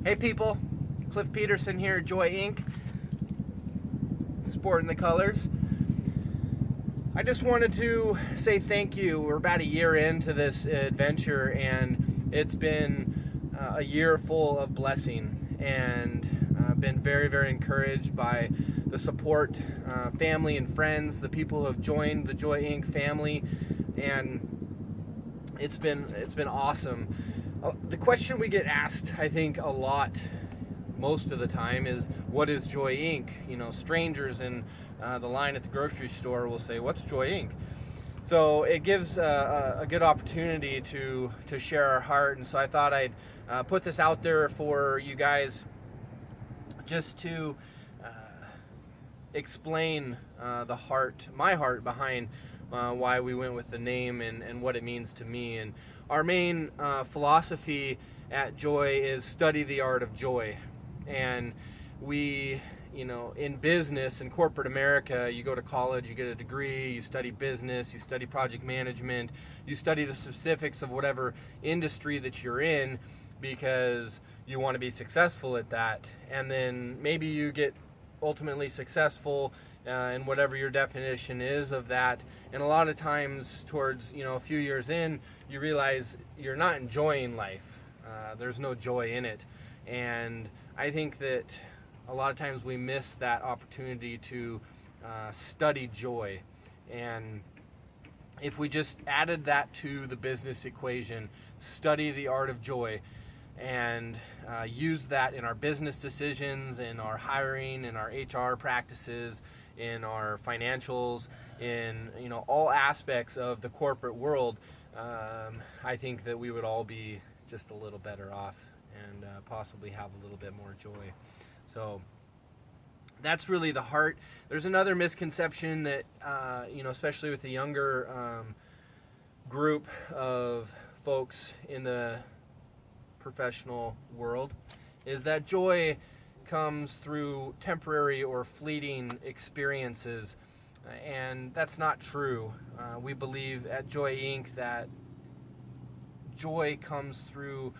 Hey people, Clif Peterson here, Joy Inc., sporting the colors. I just wanted to say thank you. We're about a year into this adventure, and it's been a year full of blessing, and I've been very, very encouraged by the support, family and friends, the people who have joined the Joy Inc. family, and it's been awesome. The question we get asked, I think, a lot, most of the time, is what is Joy Inc.? You know, strangers in the line at the grocery store will say, "What's Joy Inc.?" So it gives a good opportunity to share our heart, and so I thought I'd put this out there for you guys, just to explain my heart behind why we went with the name and what it means to me. And our main philosophy at Joy is study the art of joy. And we, in business, in corporate America, you go to college, you get a degree, you study business, you study project management, you study the specifics of whatever industry that you're in because you want to be successful at that. And then maybe you get ultimately successful in whatever your definition is of that. And a lot of times towards, a few years in, you realize you're not enjoying life. There's no joy in it. And I think that a lot of times we miss that opportunity to study joy. And if we just added that to the business equation, study the art of joy, and use that in our business decisions, in our hiring, in our HR practices, in our financials, in all aspects of the corporate world, I think that we would all be just a little better off and possibly have a little bit more joy. So that's really the heart. There's another misconception that especially with the younger group of folks in the professional world, is that joy comes through temporary or fleeting experiences, and that's not true. We believe at Joy Inc. that joy comes through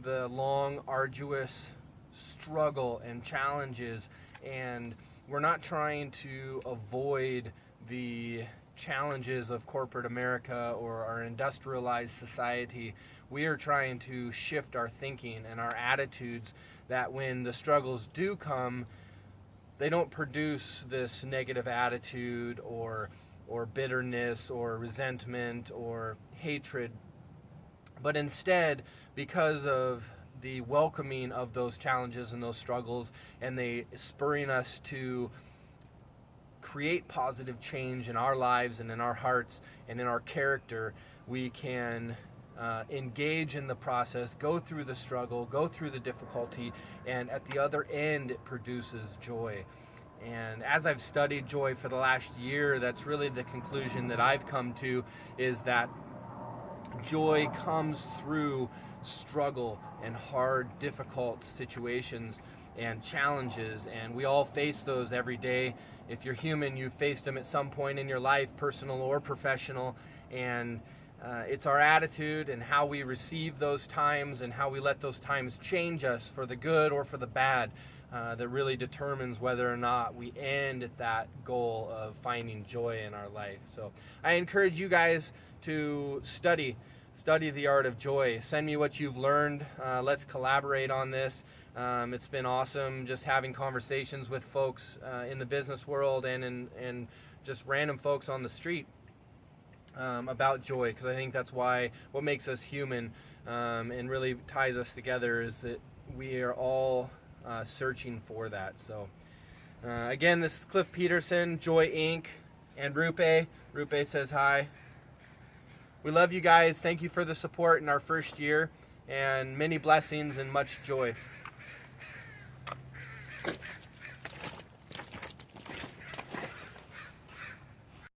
the long, arduous struggle and challenges, and we're not trying to avoid the challenges of corporate America or our industrialized society. We are trying to shift our thinking and our attitudes, that when the struggles do come, they don't produce this negative attitude or bitterness or resentment or hatred, but instead, because of the welcoming of those challenges and those struggles, and they spurring us to create positive change in our lives and in our hearts and in our character, we can engage in the process, go through the struggle, go through the difficulty, and at the other end it produces joy. And as I've studied joy for the last year, that's really the conclusion that I've come to, is that joy comes through struggle and hard, difficult situations and challenges, and we all face those every day. If you're human, you've faced them at some point in your life, personal or professional, and it's our attitude and how we receive those times and how we let those times change us for the good or for the bad that really determines whether or not we end at that goal of finding joy in our life. So I encourage you guys to study the art of joy. Send me what you've learned. Let's collaborate on this. It's been awesome just having conversations with folks in the business world and just random folks on the street about joy, because I think that's what makes us human and really ties us together, is that we are all searching for that. So again, this is Clif Peterson, Joy Inc., and Rupe. Rupe says hi. We love you guys. Thank you for the support in our first year, and many blessings and much joy.